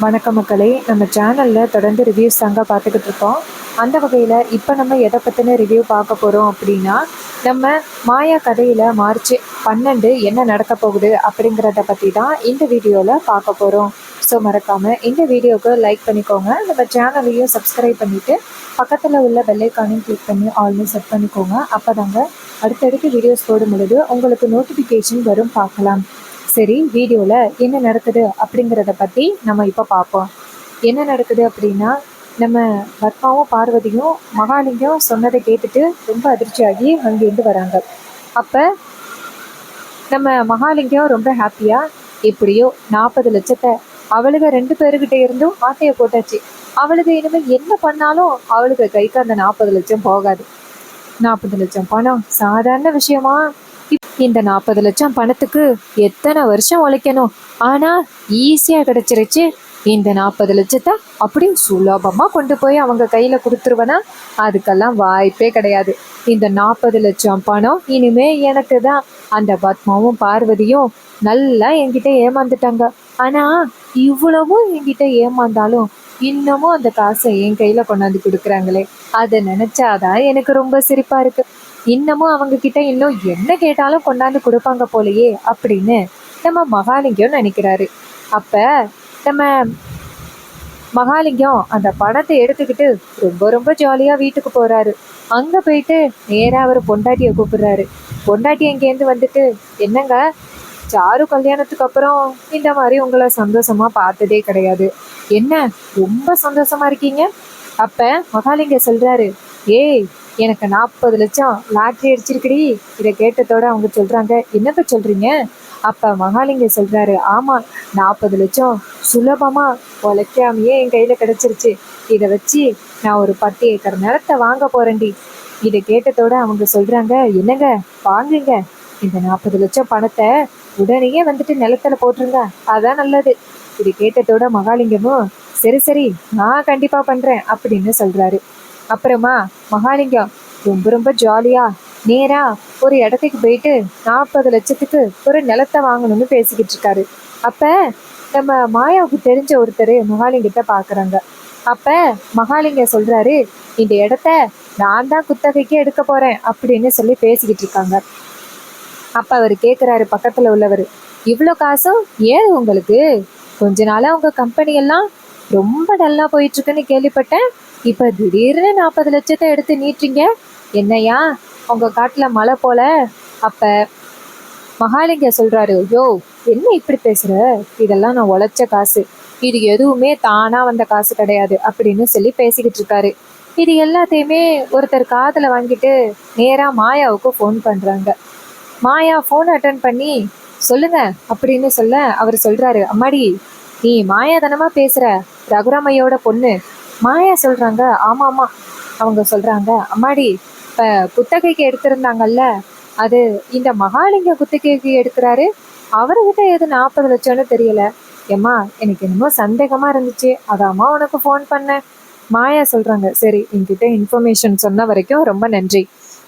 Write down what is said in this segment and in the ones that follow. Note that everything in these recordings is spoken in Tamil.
வணக்கம் மக்களே, நம்ம சேனலில் தொடர்ந்து ரிவ்யூஸ் தாங்க பார்த்துக்கிட்டு இருக்கோம். அந்த வகையில் இப்போ நம்ம எதை பற்றின ரிவ்யூ பார்க்க போகிறோம் அப்படின்னா, நம்ம மாயா கதையில் மார்ச் 12 என்ன நடக்க போகுது அப்படிங்கிறத பற்றி தான் இந்த வீடியோவில் பார்க்க போகிறோம். ஸோ மறக்காமல் இந்த வீடியோவுக்கு லைக் பண்ணிக்கோங்க, நம்ம சேனலையும் சப்ஸ்கிரைப் பண்ணிவிட்டு பக்கத்தில் உள்ள பெல்லைக்கானையும் கிளிக் பண்ணி ஆல்னு செட் பண்ணிக்கோங்க. அப்போ தாங்க அடுத்தடுத்து வீடியோஸ் போடும் பொழுது உங்களுக்கு நோட்டிஃபிகேஷன் வரும், பார்க்கலாம். சரி, வீடியோவில் என்ன நடக்குது அப்படிங்கிறத பற்றி நம்ம இப்போ பார்ப்போம். என்ன நடக்குது அப்படின்னா, நம்ம பத்மாவும் பார்வதியும் மகாலிங்கம் சொன்னதை கேட்டுட்டு ரொம்ப அதிர்ச்சியாகி அங்கேருந்து வராங்க. அப்போ நம்ம மகாலிங்கம் ரொம்ப ஹாப்பியாக, எப்படியோ 40 லட்சத்தை அவளுக்கு 2 பேருக்கிட்ட இருந்தும் ஆட்டையை போட்டாச்சு. அவளுக்கு இனிமேல் என்ன பண்ணாலும் அவளுக்கு கைக்கு அந்த 40 லட்சம் போகாது. 40 லட்சம் பணம் சாதாரண விஷயமா? இந்த 40 லட்சம் பணத்துக்கு எத்தனை வருஷம் உழைக்கணும், ஆனா ஈஸியா கிடைச்சிருச்சு. இந்த 40 லட்சத்தை அப்படி சுலபமா கொண்டு போய் அவங்க கையில கொடுத்துருவனா? அதுக்கெல்லாம் வாய்ப்பே கிடையாது. இந்த 40 லட்சம் பணம் இனிமே எனக்கு தான். அந்த பத்மாவும் பார்வதியும் நல்லா என்கிட்ட ஏமாந்துட்டாங்க. ஆனா இவ்வளவும் என்கிட்ட ஏமாந்தாலும் இன்னமும் அந்த காசை என் கையில கொண்டாந்து கொடுக்குறாங்களே, அதை நினைச்சாதான் எனக்கு ரொம்ப சிரிப்பா இருக்கு. இன்னமும் அவங்க கிட்ட இன்னும் என்ன கேட்டாலும் கொண்டாந்து கொடுப்பாங்க போலயே அப்படின்னு நம்ம மகாலிங்கம் நினைக்கிறாரு. அப்ப நம்ம மகாலிங்கம் அந்த பணத்தை எடுத்துக்கிட்டு ரொம்ப ரொம்ப ஜாலியா வீட்டுக்கு போறாரு. அங்க போயிட்டு நேரா அவர் பொண்டாட்டியை கூப்பிடுறாரு. பொண்டாட்டி அங்கேருந்து வந்துட்டு, என்னங்க, சாரு கல்யாணத்துக்கு அப்புறம் இந்த மாதிரி உங்களை சந்தோஷமா பார்த்ததே கிடையாது, என்ன ரொம்ப சந்தோஷமா இருக்கீங்க? அப்ப மகாலிங்கம் சொல்றாரு, ஏய், எனக்கு 40 லட்சம் லாட்ரி அடிச்சிருக்குடி. இதை கேட்டதோட அவங்க சொல்றாங்க, என்னப்ப சொல்றீங்க? அப்ப மகாலிங்கம் சொல்றாரு, ஆமா, 40 லட்சம் சுலபமா உழைக்காமையே என் கையில கிடைச்சிருச்சு. இதை வச்சு நான் ஒரு 10 ஏக்கர் நிலத்தை வாங்க போறேன்டி. இதை கேட்டதோட அவங்க சொல்றாங்க, என்னங்க, வாங்குங்க, இந்த 40 லட்சம் பணத்தை உடனே வந்துட்டு நிலத்துல போட்டுருங்க, அதான் நல்லது. இது கேட்டதோட மகாலிங்கமும், சரி சரி, நான் கண்டிப்பா பண்றேன் அப்படின்னு சொல்றாரு. அப்புறமா மகாலிங்கம் ரொம்ப ரொம்ப ஜாலியா நேரா ஒரு இடத்துக்கு போயிட்டு 40 லட்சத்துக்கு ஒரு நிலத்தை வாங்கணும்னு பேசிக்கிட்டு இருக்காரு. அப்ப நம்ம மாயாவுக்கு தெரிஞ்ச ஒருத்தர் மகாலிங்கத்தை பாக்குறாங்க. அப்ப மகாலிங்கம் சொல்றாரு, இந்த இடத்த நான் தான் குத்தகைக்கு எடுக்க போறேன் அப்படின்னு சொல்லி பேசிக்கிட்டு இருக்காங்க. அப்ப அவர் கேட்கிறாரு, பக்கத்துல உள்ளவர், இவ்வளோ காசும் ஏது உங்களுக்கு? கொஞ்ச நாளா உங்க கம்பெனி எல்லாம் ரொம்ப டல்லா போயிட்டு இருக்குன்னு கேள்விப்பட்டேன். இப்ப திடீர்னு 40 லட்சத்தை எடுத்து நீட்டுறீங்க, என்னையா உங்க காட்டுல மழை போல? அப்ப மகாலிங்க சொல்றாரு, யோ, என்ன இப்படி பேசுற? இதெல்லாம் நான் உழைச்ச காசு, இது எதுவுமே தானா வந்த காசு கிடையாது அப்படின்னு சொல்லி பேசிக்கிட்டு இருக்காரு. இது எல்லாத்தையுமே ஒருத்தர் காதுல வாங்கிட்டு நேரா மாயாவுக்கு ஃபோன் பண்றாங்க. மாயா ஃபோன் அட்டன் பண்ணி, சொல்லுங்க அப்படின்னு சொல்ல அவர் சொல்றாரு, அம்மாடி, நீ மாயா தானமா பேசுற, ரகுராமையோட பொண்ணு? மாயா சொல்றாங்க, ஆமா ஆமா. அவங்க சொல்றாங்க, அம்மாடி, இப்ப குத்தகைக்கு எடுத்திருந்தாங்கல்ல, அது இந்த மகாலிங்க குத்தகைக்கு எடுக்கிறாரு. அவர்கிட்ட எது 40 லட்சம்னு தெரியல. ஏம்மா, எனக்கு என்னமோ சந்தேகமா இருந்துச்சு, அதாம்மா உனக்கு ஃபோன் பண்ணேன். மாயா சொல்றாங்க, சரி, என்கிட்ட இன்ஃபர்மேஷன் சொன்ன வரைக்கும் ரொம்ப நன்றி.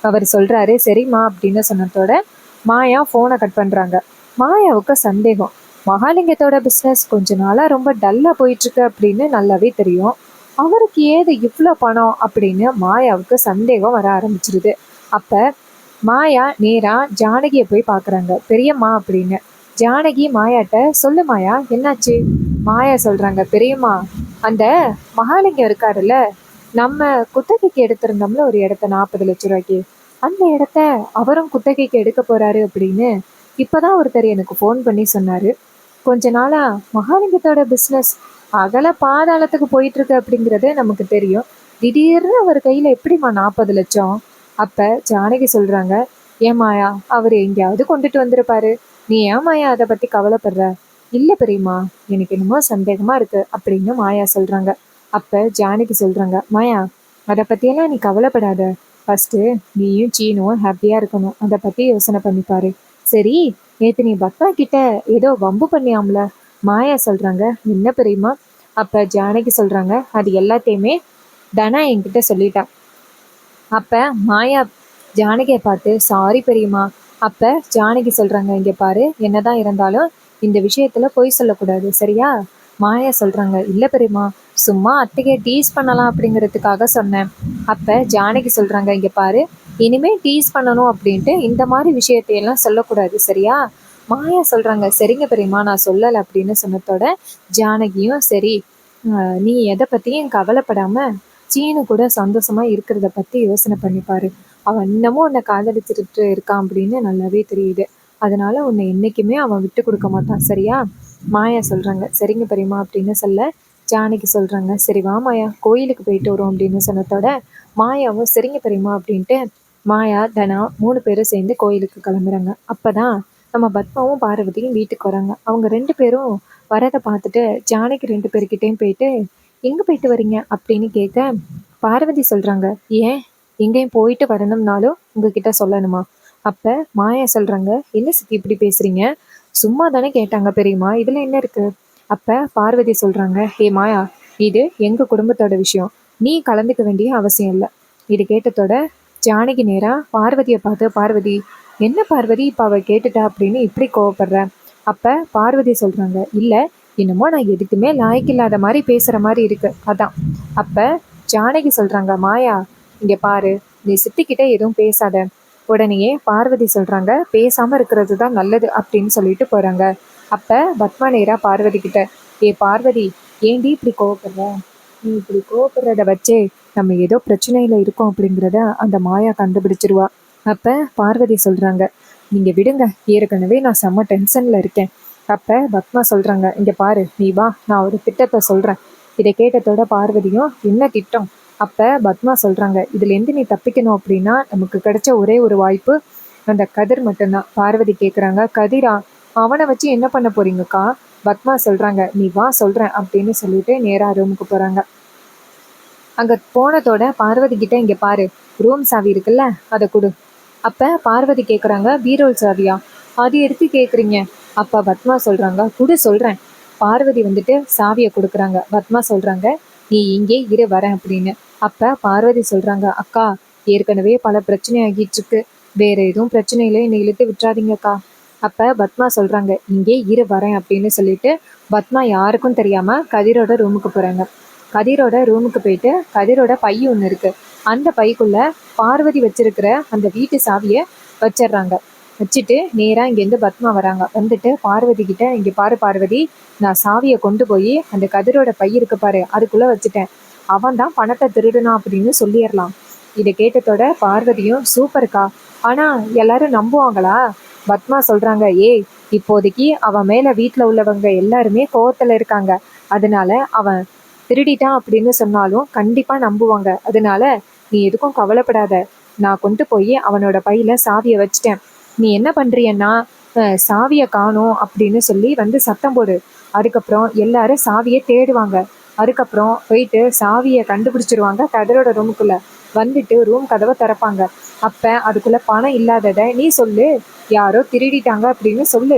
அவர் சொல்றாரு, சரிம்மா அப்படின்னு சொன்னதோட மாயா ஃபோனை கட் பண்றாங்க. மாயாவுக்கு சந்தேகம், மகாலிங்கத்தோட பிஸ்னஸ் கொஞ்ச நாளா ரொம்ப டல்லா போயிட்டு இருக்கு அப்படின்னு நல்லாவே தெரியும். அவருக்கு ஏது இவ்வளோ பணம் அப்படின்னு மாயாவுக்கு சந்தேகம் வர ஆரம்பிச்சிருது. அப்ப மாயா நேரா ஜானகியை போய் பார்க்குறாங்க. பெரியம்மா அப்படின்னு. ஜானகி மாயாட்ட, சொல்லு மாயா, என்னாச்சு? மாயா சொல்றாங்க, பெரியம்மா, அந்த மகாலிங்கம் இருக்காருல்ல, நம்ம குத்தகைக்கு எடுத்திருந்தோம்ல ஒரு இடத்த 40 லட்ச ரூபாய்க்கு, அந்த இடத்த அவரும் குத்தகைக்கு எடுக்க போறாரு அப்படின்னு இப்பதான் ஒருத்தர் எனக்கு ஃபோன் பண்ணி சொன்னாரு. கொஞ்ச நாளா மகாலிங்கத்தோட பிஸ்னஸ் அகல பாதாளத்துக்கு போயிட்டு இருக்கு அப்படிங்கிறது நமக்கு தெரியும். திடீர்னு அவர் கையில எப்படிம்மா 40 லட்சம்? அப்ப ஜானகி சொல்றாங்க, ஏமாயா, அவர் எங்கேயாவது கொண்டுட்டு வந்திருப்பாரு, நீ ஏன் மாயா அதை பத்தி கவலைப்படுற? இல்ல பெரியம்மா, எனக்கு என்னமோ சந்தேகமா இருக்கு அப்படின்னு மாயா சொல்றாங்க. அப்ப ஜானகி சொல்றாங்க, மாயா, அதை பத்தியெல்லாம் நீ கவலைப்படாத. ஃபர்ஸ்ட் நீயும் சீனும் ஹாப்பியா இருக்கணும், அதை பத்தி யோசனை பண்ணிப்பாரு. சரி, நேத்து நீ பத்மா கிட்ட ஏதோ வம்பு பண்ணியாம்ல? மாயா சொல்றாங்க, என்ன பெரியம்மா? அப்ப ஜானகி சொல்றாங்க, அது எல்லாத்தையுமே தனா என்கிட்ட சொல்லிட்டான். அப்ப மாயா ஜானகியை பார்த்து, சாரி பெரியம்மா. அப்ப ஜானகி சொல்றாங்க, இங்க பாரு, என்னதான் இருந்தாலும் இந்த விஷயத்துல பொய் சொல்லக்கூடாது, சரியா? மாயா சொல்றாங்க, இல்ல பெரியம்மா, சும்மா அத்தையை டீஸ் பண்ணலாம் அப்படிங்கிறதுக்காக சொன்னேன். அப்ப ஜானகி சொல்றாங்க, இங்க பாரு, இனிமே டீஸ் பண்ணணும் அப்படின்ட்டு இந்த மாதிரி விஷயத்தையெல்லாம் சொல்லக்கூடாது, சரியா? மாயா சொல்றாங்க, சரிங்க பெரியம்மா, நான் சொல்லலை அப்படின்னு சொன்னதோட ஜானகியும் சரி, நீ எதை பத்தியும் கவலைப்படாம சீனு கூட சந்தோஷமா இருக்கிறத பத்தி யோசனை பண்ணிப்பாரு. அவன் இன்னமும் உன்னை காதலிச்சுட்டு இருக்கான் அப்படின்னு நல்லாவே தெரியுது. அதனால உன்னை என்னைக்குமே அவன் விட்டு கொடுக்க மாட்டான், சரியா? மாயா சொல்றாங்க, சரிங்க பெரியம்மா அப்படின்னு சொல்ல ஜானகி சொல்றாங்க, சரி வா மாயா, கோயிலுக்கு போயிட்டு வரும் அப்படின்னு சொன்னதோட மாயாவும் சரிங்க பெரியம்மா அப்படின்ட்டு மாயா தனா 3 பேரும் சேர்ந்து கோயிலுக்கு கிளம்புறாங்க. அப்பதான் நம்ம பத்மாவும் பார்வதியும் வீட்டுக்கு வராங்க. அவங்க 2 பேரும் வரதை பார்த்துட்டு ஜானகி 2 பேர்கிட்டயும் போயிட்டு, எங்க போயிட்டு வரீங்க அப்படின்னு கேட்க பார்வதி சொல்றாங்க, ஏன் எங்கேயும் போயிட்டு வரணும்னாலும் உங்ககிட்ட சொல்லணுமா? அப்ப மாயா சொல்றாங்க, என்ன சித்தி இப்படி பேசுறீங்க? சும்மா தானே கேட்டாங்க பெரியம்மா, இதுல என்ன இருக்கு? அப்ப பார்வதி சொல்றாங்க, ஹே மாயா, இது எங்க குடும்பத்தோட விஷயம், நீ கலந்துக்க வேண்டிய அவசியம் இல்லை. இது கேட்டதோட ஜானகி நேரா பார்வதியை பார்த்து, பார்வதி, என்ன பார்வதி இப்ப அவ கேட்டுட்டா அப்படின்னு இப்படி கோவப்படுற? அப்ப பார்வதி சொல்றாங்க, இல்ல, என்னமோ நான் எதுக்குமே லாய்க்கில்லாத மாதிரி பேசுற மாதிரி இருக்கு, அதான். அப்ப ஜானகி சொல்றாங்க, மாயா இங்க பாரு, நீ சித்திக்கிட்ட எதுவும் பேசாத. உடனேயே பார்வதி சொல்றாங்க, பேசாம இருக்கிறது தான் நல்லது அப்படின்னு சொல்லிட்டு போறாங்க. அப்ப பத்மா நேரா பார்வதி கிட்ட, ஏ பார்வதி, ஏண்டி இப்படி கோவப்படுற? நீ இப்படி கோவப்படுறத வச்சே நம்ம ஏதோ பிரச்சனையில இருக்கோம் அப்படிங்கிறத அந்த மாயா கண்டுபிடிச்சிருவா. அப்ப பார்வதி சொல்றாங்க, நீங்க விடுங்க, ஏற்கனவே நான் செம்ம டென்ஷன்ல இருக்கேன். அப்ப பத்மா சொல்றாங்க, இங்க பாரு, நீ வா, நான் ஒரு திட்டத்தை சொல்றேன். இதை கேட்டதோட பார்வதியும், என்ன திட்டம்? அப்ப பத்மா சொல்றாங்க, இதுல இருந்து நீ தப்பிக்கணும் அப்படின்னா நமக்கு கிடைச்ச ஒரே ஒரு வாய்ப்பு அந்த கதிர் மட்டும்தான். பார்வதி கேக்குறாங்க, கதிரா? அவனை வச்சு என்ன பண்ண போறீங்கக்கா? பத்மா சொல்றாங்க, நீ வா சொல்றேன் அப்படின்னு சொல்லிட்டு நேரா ரூமுக்கு போறாங்க. அங்க போனதோட பார்வதி கிட்ட, இங்க பாரு, ரூம் சாவி இருக்குல்ல, அதை கொடு. அப்ப பார்வதி கேக்குறாங்க, பீரோல் சாவியா? அது எதுக்கு கேக்குறீங்க? அப்ப பத்மா சொல்றாங்க, குடு சொல்றேன். பார்வதி வந்துட்டு சாவியை கொடுக்குறாங்க. பத்மா சொல்றாங்க, நீ இங்கே இரு, வரேன் அப்படின்னு. அப்ப பார்வதி சொல்றாங்க, அக்கா, ஏற்கனவே பல பிரச்சனை ஆகிட்டு இருக்கு, வேற எதுவும் பிரச்சனையில என்னை இழுத்து விட்டுறாதீங்கக்கா. அப்ப பத்மா சொல்றாங்க, இங்கே இரு, வரேன் அப்படின்னு சொல்லிட்டு பத்மா யாருக்கும் தெரியாம கதிரோட ரூமுக்கு போறாங்க. கதிரோட ரூமுக்கு போயிட்டு கதிரோட பை ஒன்று இருக்கு, அந்த பைக்குள்ள பார்வதி வச்சிருக்கிற அந்த வீட்டு சாவியை வச்சிடுறாங்க. வச்சுட்டு நேரா இங்கேருந்து பத்மா வராங்க. வந்துட்டு பார்வதி கிட்ட, இங்க பாரு பார்வதி, நான் சாவியை கொண்டு போய் அந்த கதிரோட பை இருக்கு பாரு, அதுக்குள்ள வச்சுட்டேன், அவன் தான் பணத்தை திருடுனா அப்படின்னு சொல்லிடலாம். இதை கேட்டதோட பார்வதியும், சூப்பர்க்கா, ஆனா எல்லாரும் நம்புவாங்களா? பத்மா சொல்றாங்க, ஏய், இப்போதைக்கு அவன் மேல வீட்டுல உள்ளவங்க எல்லாருமே கோவத்துல இருக்காங்க, அதனால அவன் திருடிட்டான் அப்படின்னு சொன்னாலும் கண்டிப்பா நம்புவாங்க, அதனால நீ எதுக்கும் கவலைப்படாத. நான் கொண்டு போய் அவனோட பையில சாவியை வச்சிட்டேன். நீ என்ன பண்றியன்னா, சாவியை காணோம் அப்படின்னு சொல்லி வந்து சத்தம் போடு. அதுக்கப்புறம் எல்லாரும் சாவியை தேடுவாங்க. அதுக்கப்புறம் போயிட்டு சாவியை கண்டுபிடிச்சிருவாங்க கதிரோட ரூமுக்குள்ள. வந்துட்டு ரூம் கதவை திறப்பாங்க. அப்ப அதுக்குள்ள பணம் இல்லாததை நீ சொல்லு, யாரோ திருடிட்டாங்க அப்படின்னு சொல்லு.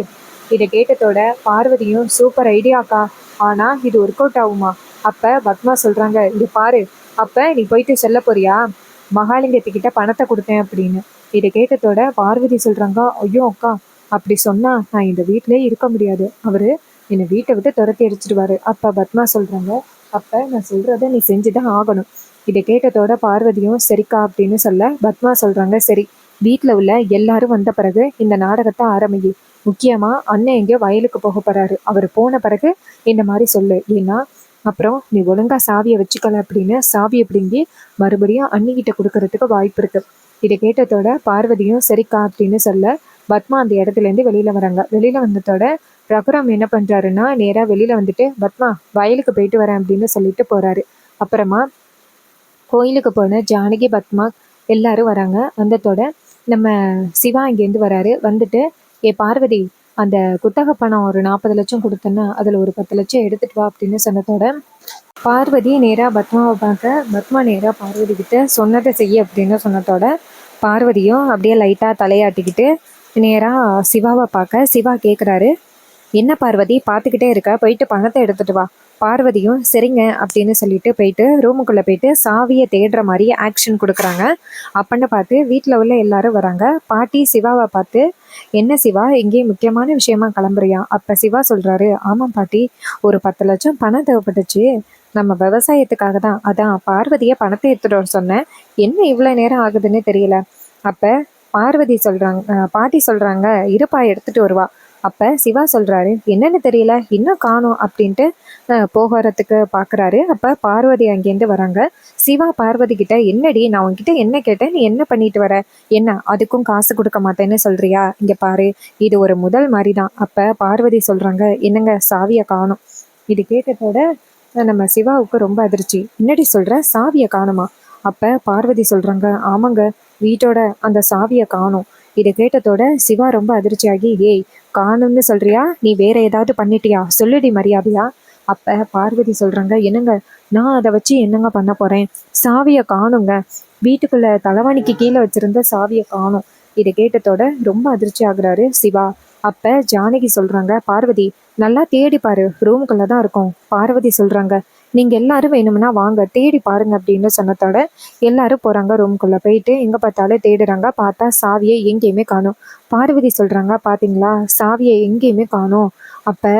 இதை கேட்டதோட பார்வதியும், சூப்பர் ஐடியாக்கா, ஆனா இது ஒர்க் அவுட் ஆகுமா? அப்ப பத்மா சொல்றாங்க, இது பாரு, அப்ப நீ போயிட்டு சொல்ல போறியா, மகாலிங்கத்துக்கிட்ட பணத்தை கொடுத்தேன் அப்படின்னு. இதை கேட்டதோட பார்வதி சொல்றாங்க, ஐயோ அக்கா, அப்படி சொன்னா நான் இந்த வீட்டிலேயே இருக்க முடியாது, அவரு என்னை வீட்டை விட்டு துரத்தி அடிச்சிடுவாரு. அப்ப பத்மா சொல்றாங்க, அப்ப நான் சொல்றத நீ செஞ்சுதான் ஆகணும். இதை கேட்டதோட பார்வதியும், சரிக்கா அப்படின்னு சொல்ல பத்மா சொல்றாங்க, சரி, வீட்டில் உள்ள எல்லாரும் வந்த பிறகு இந்த நாடகத்தை ஆரம்பிங்க. முக்கியமா அண்ணன் எங்கேயோ வயலுக்கு போக போறாரு, அவர் போன பிறகு இந்த மாதிரி சொல்லு, ஏன்னா அப்புறம் நீ ஒழுங்கா சாவியை வச்சுக்கல அப்படின்னு சாவியை பிடுங்கி மறுபடியும் அண்ணிக்கிட்ட கொடுக்கறதுக்கு வாய்ப்பு இருக்கு. இதை கேட்டதோட பார்வதியும், சரிக்கா அப்படின்னு சொல்ல பத்மா அந்த இடத்துல இருந்து வெளியில வராங்க. வெளியில வந்ததோட ரகுராம் என்ன பண்றாருன்னா, நேரா வெளியில வந்துட்டு, பத்மா வயலுக்கு போயிட்டு வரேன் அப்படின்னு சொல்லிட்டு போறாரு. அப்புறமா கோயிலுக்கு போன ஜானகி, பத்மா எல்லாரும் வராங்க. வந்ததோட நம்ம சிவா இங்கேருந்து வராரு. வந்துட்டு, ஏ பார்வதி, அந்த குத்தகை பணம் ஒரு 40 லட்சம் கொடுத்தேன்னா அதில் ஒரு 10 லட்சம் எடுத்துட்டு வா அப்படின்னு சொன்னதோட பார்வதி நேராக பத்மாவை பார்க்க, பத்மா நேராக பார்வதி கிட்ட சொன்னதை செய்ய அப்படின்னு சொன்னதோட பார்வதியும் அப்படியே லைட்டாக தலையாட்டிக்கிட்டு நேராக சிவாவை பார்க்க, சிவா கேட்குறாரு, என்ன பார்வதி பார்த்துக்கிட்டே இருக்க, போயிட்டு பணத்தை எடுத்துட்டு வா. பார்வதியும் சரிங்க அப்படின்னு சொல்லிட்டு போயிட்டு ரூமுக்குள்ள போயிட்டு சாவியை தேடுற மாதிரி ஆக்ஷன் கொடுக்குறாங்க. அப்பன்னு பார்த்து வீட்டில் உள்ள எல்லாரும் வராங்க. பாட்டி சிவாவை பார்த்து, என்ன சிவா எங்கேயும் முக்கியமான விஷயமா கிளம்புறியா? அப்ப சிவா சொல்றாரு, ஆமாம் பாட்டி, ஒரு 10 லட்சம் பணம் தேவைப்பட்டுச்சு, நம்ம விவசாயத்துக்காக தான். அதான் பார்வதியை பணத்தை எடுத்துட்டு வர சொன்னேன். என்ன இவ்வளோ நேரம் ஆகுதுன்னு தெரியல. அப்ப பார்வதி சொல்றாங்க, பாட்டி சொல்றாங்க, இருப்பா எடுத்துட்டு வருவா. அப்ப சிவா சொல்றாரு, என்னன்னு தெரியல, இன்னும் காணோம் அப்படின்ட்டு போகிறதுக்கு பாக்குறாரு. அப்ப பார்வதி அங்கேருந்து வராங்க. சிவா பார்வதி கிட்ட, என்னடி நான் உன்கிட்ட என்ன கேட்டேன், நீ என்ன பண்ணிட்டு வர, என்ன அதுக்கும் காசு கொடுக்க மாட்டேன்னு சொல்றியா? இங்க பாரு, இது ஒரு முதல் மாதிரி தான். அப்ப பார்வதி சொல்றாங்க, என்னங்க சாவியை காணோம். இது கேட்டதோட நம்ம சிவாவுக்கு ரொம்ப அதிர்ச்சி. என்னடி சொல்ற, சாவியை காணுமா? அப்ப பார்வதி சொல்றாங்க, ஆமாங்க, வீட்டோட அந்த சாவியை காணோம். இதை கேட்டதோட சிவா ரொம்ப அதிர்ச்சியாகி, ஏய் காணும்னு சொல்றியா, நீ வேற ஏதாவது பண்ணிட்டியா, சொல்லுடி மரியாதையா. அப்ப பார்வதி சொல்றாங்க, என்னங்க நான் அதை வச்சு என்னங்க பண்ண போறேன், சாவியை காணுங்க, வீட்டுக்குள்ள தலைவாணிக்கு கீழே வச்சிருந்த சாவியை காணும். இதை கேட்டதோட ரொம்ப அதிர்ச்சி ஆகுறாரு சிவா. அப்ப ஜானகி சொல்றாங்க, பார்வதி நல்லா தேடி பாரு, ரூமுக்குள்ள தான் இருக்கும். பார்வதி சொல்றாங்க, நீங்க எல்லாரும் வேணும்னா வாங்க தேடி பாருங்க அப்படின்னு சொன்னதோட எல்லாரும் போறாங்க. ரூமுக்குள்ள போயிட்டு எங்க பார்த்தாலும் தேடுறாங்க. பார்த்தா சாவியை எங்கேயுமே காணும். பார்வதி சொல்றாங்க, பாத்தீங்களா சாவியை எங்கேயுமே காணும். அப்ப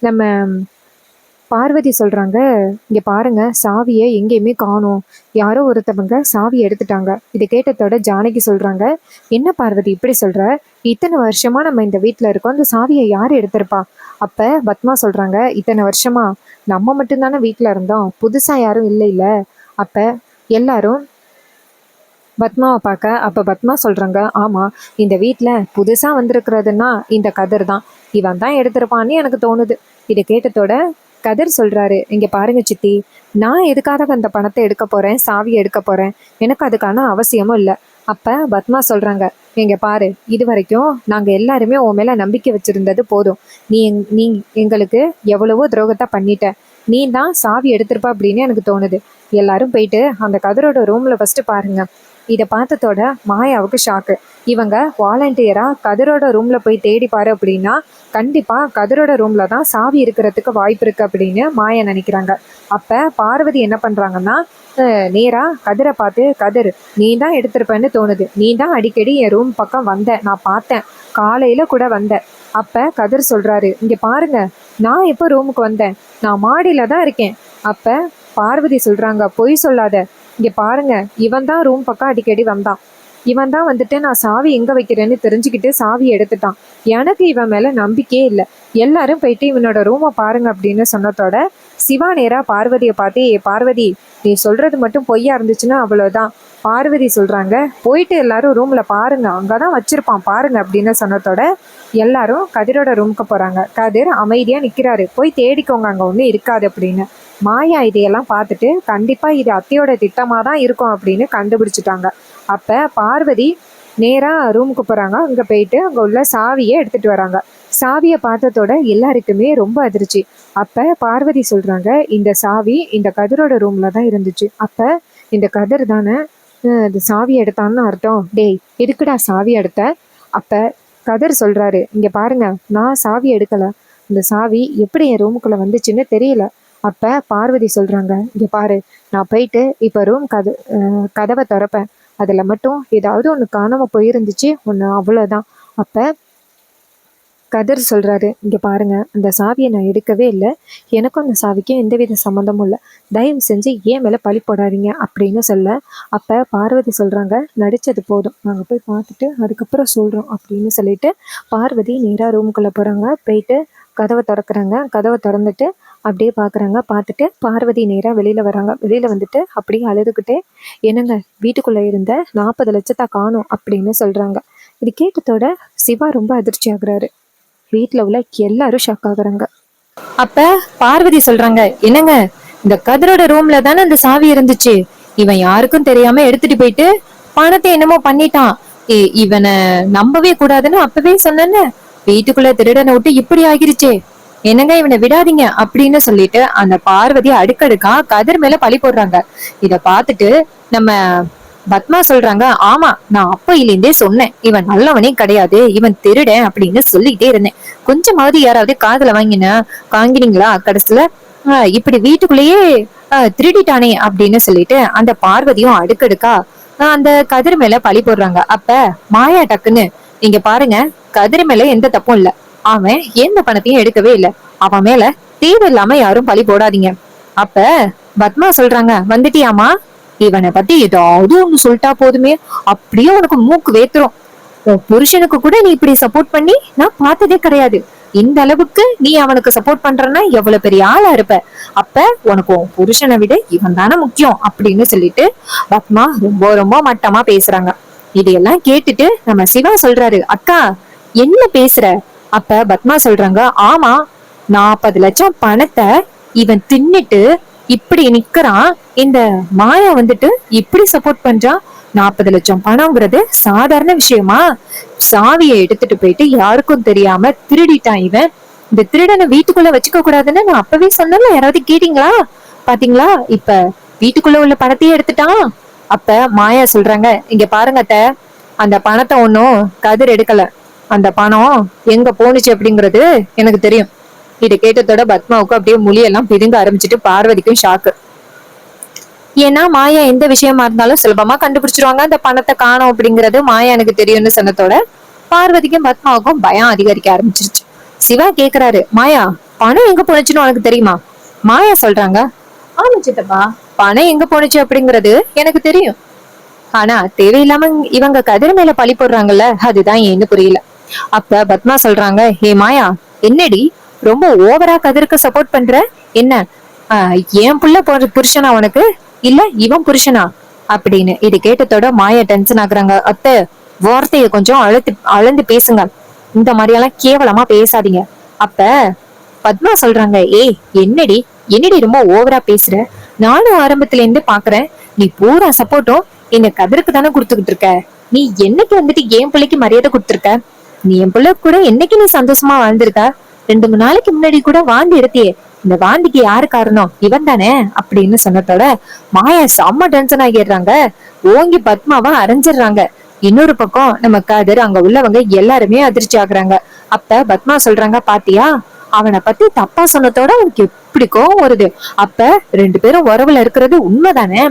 நம்ம பார்வதி சொல்றாங்க, இங்க பாருங்க சாவியை எங்கேயுமே காணோம், யாரோ ஒருத்தவங்க சாவியை எடுத்துட்டாங்க. இதை கேட்டதோட ஜானகி சொல்றாங்க, என்ன பார்வதி இப்படி சொல்ற, இத்தனை வருஷமா நம்ம இந்த வீட்டுல இருக்கோம், அந்த சாவியை யாரு எடுத்திருப்பா? அப்ப பத்மா சொல்றாங்க, இத்தனை வருஷமா நம்ம மட்டும்தானே வீட்டுல இருந்தோம், புதுசா யாரும் இல்லை இல்ல. அப்ப எல்லாரும் பத்மாவை பார்க்க, அப்ப பத்மா சொல்றாங்க, ஆமா, இந்த வீட்டுல புதுசா வந்திருக்கிறதுனா இந்த கதிர் தான், இவன் தான் எடுத்திருப்பான்னு எனக்கு தோணுது. இதை கேட்டதோட கதிர் சொல்றாரு, இங்க பாருங்க சித்தி, நான் எதுக்காக அந்த பணத்தை எடுக்க போறேன், சாவியை எடுக்க போறேன், எனக்கு அதுக்கான அவசியமும் இல்லை. அப்ப பத்மா சொல்றாங்க, இங்க பாரு, இது வரைக்கும் நாங்க எல்லாருமே உன் மேல நம்பிக்கை வச்சிருந்தது போதும், நீ எங்களுக்கு எவ்வளவோ துரோகத்தை பண்ணிட்ட, நீ தான் சாவி எடுத்திருப்ப அப்படின்னு எனக்கு தோணுது. எல்லாரும் போயிட்டு அந்த கதிரோட ரூம்ல ஃபர்ஸ்ட் பாருங்க. இதை பார்த்ததோட மாயாவுக்கு ஷாக்கு. இவங்க வாலண்டியரா கதிரோட ரூம்ல போய் தேடி பாரு அப்படின்னா கண்டிப்பா கதிரோட ரூம்ல தான் சாவி இருக்கிறதுக்கு வாய்ப்பு இருக்கு அப்படின்னு மாயா நினைக்கிறாங்க. அப்ப பார்வதி என்ன பண்றாங்கன்னா, நேரா கதிரை பார்த்து, கதிர் நீ தான் எடுத்திருப்பேன்னு தோணுது, நீ தான் அடிக்கடி என் ரூம் பக்கம் வந்த, நான் பார்த்தேன், காலையில கூட வந்த. அப்ப கதிர் சொல்றாரு, இங்க பாருங்க, நான் எப்போ ரூமுக்கு வந்தேன், நான் மாடியில தான் இருக்கேன். அப்ப பார்வதி சொல்றாங்க, பொய் சொல்லாத, இங்க பாருங்க, இவன் தான் ரூம் பக்கம் அடிக்கடி வந்தான், இவன் தான் வந்துட்டு நான் சாவி எங்க வைக்கிறேன்னு தெரிஞ்சுக்கிட்டு சாவி எடுத்துட்டான், எனக்கு இவன் மேல நம்பிக்கையே இல்லை, எல்லாரும் போயிட்டு இவனோட ரூமை பாருங்க அப்படின்னு சொன்னதோட சிவா நேரா பார்வதியை பார்த்து, பார்வதி நீ சொல்றது மட்டும் பொய்யா இருந்துச்சுன்னா அவ்வளவுதான். பார்வதி சொல்றாங்க, போயிட்டு எல்லாரும் ரூம்ல பாருங்க, அங்கதான் வச்சிருப்பான் பாருங்க அப்படின்னு சொன்னதோட எல்லாரும் கதிரோட ரூமுக்கு போறாங்க. கதிர் அமைதியா நிக்கிறாரு, போய் தேடிக்கோங்க அங்க ஒண்ணு இருக்காது அப்படின்னு. மாயா இதையெல்லாம் பார்த்துட்டு கண்டிப்பா இது அத்தையோட திட்டமா தான் இருக்கும் அப்படின்னு கண்டுபிடிச்சிட்டாங்க. அப்ப பார்வதி நேரா ரூமுக்கு போறாங்க. அங்க போயிட்டு அங்க உள்ள சாவியை எடுத்துட்டு வராங்க. சாவியை பார்த்ததோட எல்லாருக்குமே ரொம்ப அதிர்ச்சி. அப்ப பார்வதி சொல்றாங்க, இந்த சாவி இந்த கதிரோட ரூம்ல தான் இருந்துச்சு. அப்ப இந்த கதிர் தானே இந்த சாவி எடுத்தான்னு அர்த்தம். டேய் எதுக்குடா சாவி எடுத்த? அப்ப கதிர் சொல்றாரு, இங்க பாருங்க, நான் சாவி எடுக்கல, இந்த சாவி எப்படி என் ரூமுக்குள்ள வந்துச்சுன்னு தெரியல. அப்ப பார்வதி சொல்றாங்க, இங்க பாரு, நான் போயிட்டு இப்ப ரூம் கதவை திறப்பேன், அதுல மட்டும் ஏதாவது ஒண்ணு காணாம போயிருந்துச்சு ஒண்ணு, அவ்வளவுதான். அப்ப கதிர் சொல்றாரு, இங்க பாருங்க, அந்த சாவியை நான் எடுக்கவே இல்லை, எனக்கும் அந்த சாவிக்கும் எந்தவித சம்மந்தமும் இல்லை, தயவு செஞ்சு ஏன் மேல பழி போடாதீங்க அப்படின்னு சொல்ல. அப்ப பார்வதி சொல்றாங்க, நடிச்சது போதும், நாங்க போய் பார்த்துட்டு அதுக்கப்புறம் சொல்றோம் அப்படின்னு சொல்லிட்டு பார்வதி நேரா ரூமுக்குள்ள போறாங்க. போயிட்டு கதவை திறக்கிறாங்க. கதவை திறந்துட்டு அப்படியே பாக்குறாங்க. பார்த்துட்டு பார்வதி நேரா வெளியில வராங்க. வெளியில வந்துட்டு அப்படியே அழுதுகிட்டே, என்னங்க வீட்டுக்குள்ள இருந்த 40 லட்சத்தை காணும் அப்படின்னு சொல்றாங்க. இது கேட்டதோட சிவா ரொம்ப அதிர்ச்சி ஆகுறாரு. வீட்டுல உள்ள எல்லாரும் ஷாக் ஆகுறாங்க. அப்ப பார்வதி சொல்றாங்க, என்னங்க இந்த கதிரோட ரூம்ல தானே அந்த சாவி இருந்துச்சு, இவன் யாருக்கும் தெரியாம எடுத்துட்டு போயிட்டு பணத்தை என்னமோ பண்ணிட்டான், இவனை நம்பவே கூடாதுன்னு அப்பவே சொன்னேன்னு, வீட்டுக்குள்ள திருடனை விட்டு இப்படி ஆகிருச்சே, என்னங்க இவனை விடாதீங்க அப்படின்னு சொல்லிட்டு அந்த பார்வதி அடுக்கடுக்கா கதிர் மேல பழி போடுறாங்க. இத பார்த்துட்டு நம்ம பத்மா சொல்றாங்க, ஆமா நான் அப்பையிலேருந்தே சொன்னேன், இவன் நல்லவனே கிடையாது, இவன் திருடன் அப்படின்னு சொல்லிட்டே இருந்தேன், கொஞ்சமாவது யாராவது காதுல வாங்கினீங்களா? கடைசியில இப்படி வீட்டுக்குள்ளேயே திருடிட்டானே அப்படின்னு சொல்லிட்டு அந்த பார்வதியும் அடுக்கடுக்கா அந்த கதிர் மேல பழி போடுறாங்க. அப்ப மாயா டக்குன்னு, நீங்க பாருங்க, கதிர் மேல எந்த தப்பும் இல்ல, அவன் எந்த பணத்தையும் எடுக்கவே இல்ல, அவன் மேல தேவையில்லாம யாரும் பழி போடாதீங்க. அப்ப பத்மா சொல்றாங்க, வந்துட்டியாமா, இவனை பத்தி ஏதாவது ஒண்ணு சொல்லிட்டா போதுமே, அப்படியே உனக்கு மூக்கு வேத்துரும். உன் புருஷனுக்கு கூட நீ இப்படி சப்போர்ட் பண்ணி நான் பார்த்ததே கிடையாது. இந்த அளவுக்கு நீ அவனுக்கு சப்போர்ட் பண்றன்னா எவ்வளவு பெரிய ஆளா இருப்ப. அப்ப உனக்கு உன் புருஷனை விட இவன் தானே முக்கியம் அப்படின்னு சொல்லிட்டு பத்மா ரொம்ப ரொம்ப மட்டமா பேசுறாங்க. இதையெல்லாம் கேட்டுட்டு நம்ம சிவா சொல்றாரு, அக்கா என்ன பேசுற? அப்ப பத்மா சொல்றாங்க, ஆமா, 40 லட்சம் பணத்தை இவன் தின்னுட்டு இப்படி நிக்கிறான், இந்த மாயா வந்துட்டு இப்படி சப்போர்ட் பண்றான். 40 லட்சம் பணம்ங்கிறது சாதாரண விஷயமா? சாவியை எடுத்துட்டு போயிட்டு யாருக்கும் தெரியாம திருடிட்டான் இவன். இந்த திருடனை வீட்டுக்குள்ள வச்சுக்க கூடாதுன்னு நான் அப்பவே சொன்னேன்ல, யாராவது கேட்டீங்களா? பாத்தீங்களா, இப்ப வீட்டுக்குள்ள உள்ள பணத்தையே எடுத்துட்டான். அப்ப மாயா சொல்றாங்க, இங்க பாருங்க அத்தை, அந்த பணத்தை ஒன்னும் கதிர் எடுக்கல, அந்த பணம் எங்க போனுச்சு அப்படிங்கறது எனக்கு தெரியும். இதை கேட்டதோட பத்மாவுக்கு அப்படியே மொழியெல்லாம் பிதுங்க ஆரம்பிச்சுட்டு பார்வதிக்கும் ஷாக்கு. ஏன்னா மாயா எந்த விஷயமா இருந்தாலும் சுலபமா கண்டுபிடிச்சிருவாங்க, அந்த பணத்தை காணோம் அப்படிங்கறது மாயா எனக்கு தெரியும்னு சொன்னதோட பார்வதிக்கும் பத்மாவுக்கும் பயம் அதிகரிக்க ஆரம்பிச்சிருச்சு. சிவா கேக்குறாரு, மாயா பணம் எங்க போனுச்சுன்னு உனக்கு தெரியுமா? மாயா சொல்றாங்க, ஆமா சித்தப்பா, பணம் எங்க போனுச்சு அப்படிங்கறது எனக்கு தெரியும். ஆனா தேவையில்லாம இவங்க கதிர் மேல பழி போடுறாங்கல்ல, அதுதான் ஏன்னு புரியல. அப்ப பத்மா சொல்றாங்க, ஹே மாயா, என்னடி ரொம்ப ஓவரா கதிருக்கு சப்போர்ட் பண்ற? என்ன என் புள்ள புருஷனா உனக்கு, இல்ல இவன் புருஷனா அப்படின்னு. இது கேட்டதோட மாயா டென்ஷன் ஆகுறாங்க. அத்தை, வார்த்தைய கொஞ்சம் அளந்து பேசுங்க, இந்த மாதிரி எல்லாம் கேவலமா பேசாதீங்க. அப்ப பத்மா சொல்றாங்க, ஏய் என்னடி என்னடி ரொம்ப ஓவரா பேசுற? நானும் ஆரம்பத்துல இருந்து பாக்குறேன், நீ பூரா சப்போர்ட்டும் இந்த கதிருக்கு தானே கொடுத்துக்கிட்டு இருக்க. நீ என்னைக்கு வந்துட்டு என் பிள்ளைக்கு மரியாதை கொடுத்துருக்க? நீ என் பிள்ளை கூட என்னைக்கு நீ சந்தோஷமா வாழ்ந்திருக்க? 2-3 நாளைக்கு முன்னாடி கூட வாந்தி எடுத்தியே, இந்த வாந்திக்கு யாரு காரணம்? இவன் தானே அப்படின்னு சொன்னதோட மாயா செம்ம டென்ஷன் ஆகிடுறாங்க. ஓங்கி பத்மாவா அரைஞ்சிடுறாங்க. இன்னொரு பக்கம் நம்ம கதிர் அங்க உள்ளவங்க எல்லாருமே அதிர்ச்சி ஆகுறாங்க. அப்ப பத்மா சொல்றாங்க, பாத்தியா, அவனை பத்தி தப்பா சொன்னதோட அவனுக்கு எப்படி கோவம் வருது. அப்ப 2 பேரும் உறவுல இருக்கிறது உண்மைதானே?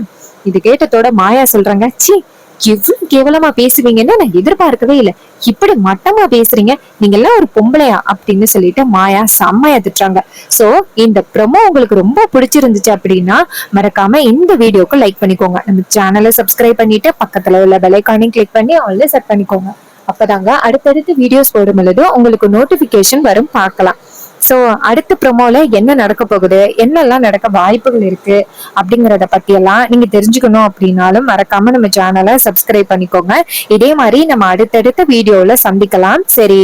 இது கேட்டதோட மாயா சொல்றாங்க, சி, எவ்வளவு கேவலமா பேசுவீங்கன்னு நான் எதிர்பார்க்கவே இல்லை, இப்படி மட்டமா பேசுறீங்க, நீங்க எல்லாம் ஒரு பொம்பளையா அப்படின்னு சொல்லிட்டு மாயா செம்மையா திட்டுறாங்க. சோ இந்த ப்ரோமோ உங்களுக்கு ரொம்ப பிடிச்சிருந்துச்சு அப்படின்னா மறக்காம இந்த வீடியோக்கு லைக் பண்ணிக்கோங்க, நம்ம சேனலை சப்ஸ்கிரைப் பண்ணிட்டு பக்கத்துல உள்ள பெல் ஐகானையும் கிளிக் பண்ணி ஆல்ல செட் பண்ணிக்கோங்க. அப்பதாங்க அடுத்தடுத்து வீடியோஸ் போடும் பொழுது உங்களுக்கு நோட்டிபிகேஷன் வரும், பார்க்கலாம். சோ அடுத்த ப்ரோமோல என்ன நடக்க போகுது, என்னெல்லாம் நடக்க வாய்ப்புகள் இருக்கு அப்படிங்கறத பத்தி எல்லாம் நீங்க தெரிஞ்சுக்கணும் அப்படின்னாலும் மறக்காம நம்ம சேனலை சப்ஸ்கிரைப் பண்ணிக்கோங்க. இதே மாதிரி நம்ம அடுத்தடுத்த வீடியோல சந்திக்கலாம். சரி,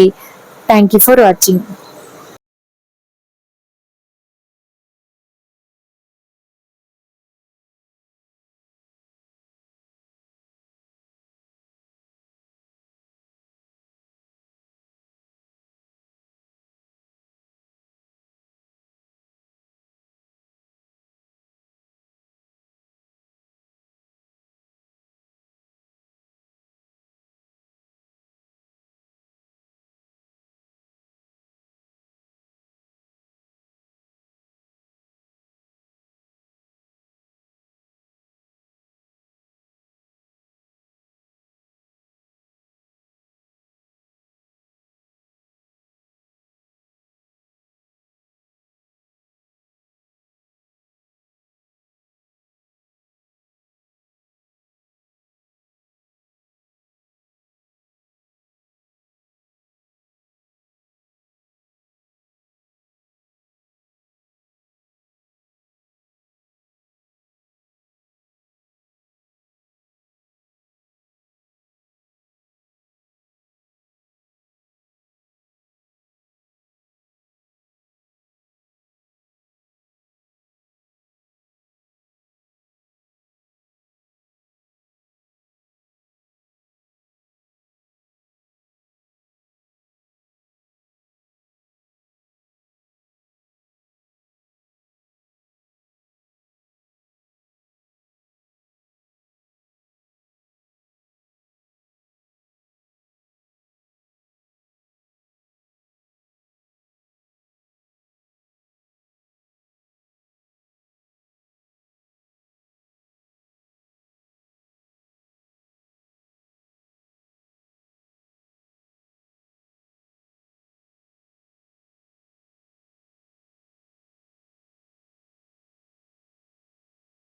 தேங்க்யூ ஃபார் வாட்சிங்.